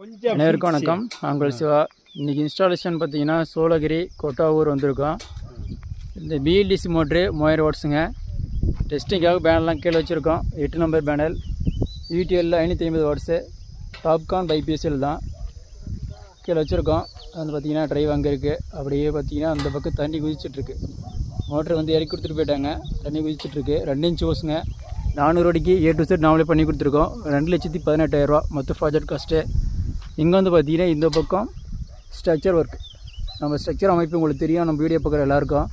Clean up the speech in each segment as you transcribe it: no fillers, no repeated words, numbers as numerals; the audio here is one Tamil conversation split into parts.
அனைவருக்கும் வணக்கம். நாங்கள் சிவா. இன்றைக்கி இன்ஸ்டாலேஷன் பார்த்தீங்கன்னா சோழகிரி கொட்டாவூர் வந்திருக்கோம். இந்த பிஎல்டிசி மோட்ரு 3000 வாட்ஸுங்க. டெஸ்டிங்காக பேனல்லாம் கீழே வச்சுருக்கோம். 8 நம்பர் பேனல், யூடிஎல்லில் 550 வாட்ஸு, டாப்கான் பைபிஎஸ்எல் தான் கீழே வச்சுருக்கோம். வந்து பார்த்திங்கன்னா ட்ரைவ் அங்கே இருக்குது. அப்படியே பார்த்திங்கன்னா அந்த பக்கம் தண்ணி குதிச்சிட்ருக்கு. மோட்ரு வந்து இறக்கி கொடுத்துட்டு போயிட்டாங்க. தண்ணி குதிச்சிட்ருக்கு. 2 இன்ச் ஓஸுங்க. 400 அடிக்கு A to Z நாமளே பண்ணி கொடுத்துருக்கோம். 2,18,000 மொத்த ப்ராஜெக்ட் காஸ்ட்டு. இங்கே வந்து பார்த்தீங்கன்னா இந்த பக்கம் ஸ்ட்ரக்சர் ஒர்க். நம்ம ஸ்ட்ரக்சர் அமைப்பு உங்களுக்கு தெரியும், நம்ம வீடியோ பார்க்குற எல்லாருக்கும்.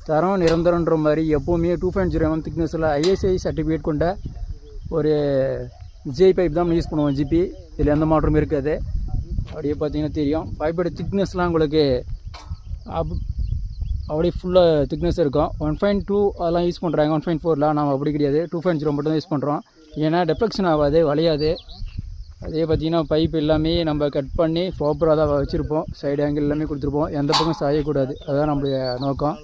தரம் நிரந்தரன்ற மாதிரி எப்போவுமே 2.0 mm திக்னஸில் ISI சர்டிஃபிகேட் கொண்ட ஒரு ஜிஐ பைப் தான் யூஸ் பண்ணுவோம். ஜிபி இதில் எந்த மாற்றமும் இருக்காது. அப்படியே பார்த்தீங்கன்னா தெரியும். பைப்போட திக்னஸ்லாம் உங்களுக்கு அப்படியே ஃபுல்லாக திக்னஸ் இருக்கும். 1.2 அதெல்லாம் யூஸ் பண்ணுறாங்க. 1.4லாம் நம்ம அப்படி கிடையாது. 2.0 மட்டும் தான் யூஸ் பண்ணுறோம். ஏன்னா டெஃப்ளெக்ஷன் ஆகாது, வளையாது. அதே பார்த்திங்கன்னா பைப் எல்லாமே நம்ம கட் பண்ணி ப்ராப்பராக தான் வச்சுருப்போம். சைடு ஆங்கிள் எல்லாமே கொடுத்துருப்போம். எந்த பக்கம் சாயக்கூடாது. அதுதான் நம்மளுடைய நோக்கம்.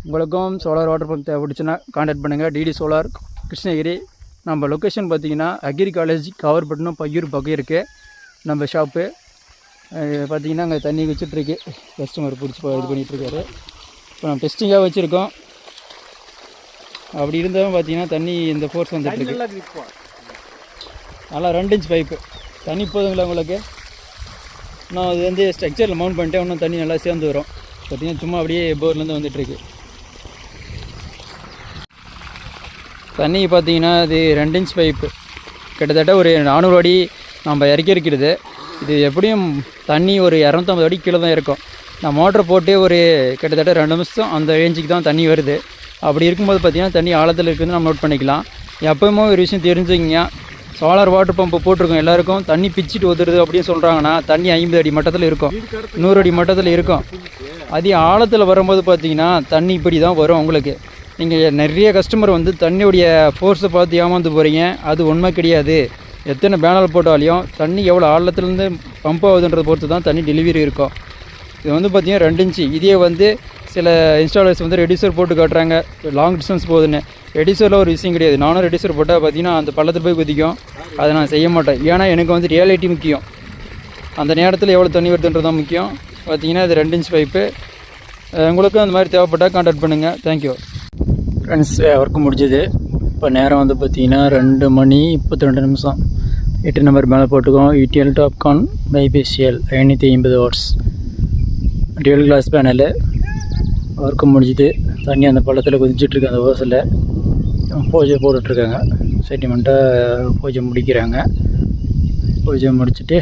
உங்களுக்கும் சோலார் வாட்டர் பம்ப் தேவைப்படுச்சுன்னா கான்டாக்ட் பண்ணுங்கள். TT solar Krishnagiri. நம்ம லொக்கேஷன் பார்த்திங்கன்னா அக்ரி காலேஜ் கவர்பட்டணும் பையூர் பக்கம் இருக்குது நம்ம ஷாப்பு. பார்த்திங்கன்னா அங்கே தண்ணி வச்சுட்ருக்கு. கஸ்டமர் பிடிச்சி இது பண்ணிகிட்ருக்காரு. இப்போ நம்ம டெஸ்டிங்காக வச்சுருக்கோம். அப்படி இருந்தாலும் பார்த்திங்கன்னா தண்ணி இந்த ஃபோர்ஸ் வந்துட்டுருக்கு. நல்லா 2 இன்ச் பைப்பு. தண்ணி போதுங்களா உங்களுக்கு? நான் அது வந்து ஸ்ட்ரக்சரில் மவுண்ட் பண்ணிட்டேன். இன்னும் தண்ணி நல்லா சேர்ந்து வரும். பார்த்திங்கன்னா சும்மா அப்படியே போர்லேருந்து வந்துட்டுருக்கு. தண்ணி பார்த்திங்கன்னா இது 2 இன்ச் பைப்பு. கிட்டத்தட்ட ஒரு 400 அடி நம்ம இறக்கி இருக்கிறது. இது எப்படியும் தண்ணி ஒரு 250 அடி கீழே தான் இருக்கும். நான் மோட்டரை போட்டு ஒரு கிட்டத்தட்ட 2 நிமிஷம் அந்த ரேஞ்சுக்கு தான் தண்ணி வருது. அப்படி இருக்கும்போது பார்த்திங்கன்னா தண்ணி ஆழத்தில் இருக்குதுன்னு நம்ம நோட் பண்ணிக்கலாம். எப்போயுமே ஒரு விஷயம் தெரிஞ்சுக்கிங்க. சோலார் வாட்டர் பம்பு போட்டிருக்கோம் எல்லாருக்கும். தண்ணி பிச்சுட்டு ஒதுருது அப்படின்னு சொல்கிறாங்கன்னா தண்ணி 50 அடி மட்டத்தில் இருக்கும், 100 அடி மட்டத்தில் இருக்கும். அதே ஆழத்தில் வரும்போது பார்த்திங்கன்னா தண்ணி இப்படி தான் வரும் உங்களுக்கு. நீங்கள் நிறைய கஸ்டமர் வந்து தண்ணியுடைய ஃபோர்ஸை பார்த்து ஏமாந்து போகிறீங்க. அது உண்மை கிடையாது. எத்தனை பேனல் போட்டாலையும் தண்ணி எவ்வளோ ஆழத்துலேருந்து பம்ப் ஆகுதுன்றதை பொறுத்து தான் தண்ணி டெலிவரி இருக்கும். இது வந்து பார்த்திங்கன்னா 2 இன்ச்சு. இதே வந்து சில இன்ஸ்டாலர்ஸ் வந்து ரெடியூசர் போட்டு காட்டுறாங்க லாங் டிஸ்டன்ஸ் போகுதுன்னு. ரெடியூசரில் ஒரு விஷயம் கிடையாது. நானும் ரெடியூசர் போட்டால் பார்த்திங்கன்னா அந்த பள்ளத்தில் போய் குதிக்கும். அதை நான் செய்ய மாட்டேன். ஏன்னா எனக்கு வந்து ரியாலிட்டி முக்கியம். அந்த நேரத்தில் எவ்வளோ தண்ணி வருதுன்றது தான் முக்கியம். பார்த்திங்கன்னா இது 2 இன்ச் பைப்பு. உங்களுக்கும் அந்த மாதிரி தேவைப்பட்டால் கான்டாக்ட் பண்ணுங்கள். Thank you friends. ஒர்க்கு முடிஞ்சது. இப்போ நேரம் வந்து பார்த்திங்கன்னா 2 மணி 32 நிமிஷம். 8 நம்பர் மேலே போட்டுக்கோம். UTL TOPCon bifacial 550 watts dual glass panel. Work முடிஞ்சுது. தண்ணி அந்த பள்ளத்தில் குதிச்சிட்ருக்கு. அந்த ஓசில் பூஜை போட்டுட்ருக்காங்க. சென்டிமெண்ட்டாக பூஜை முடிக்கிறாங்க. பூஜை முடிச்சுட்டு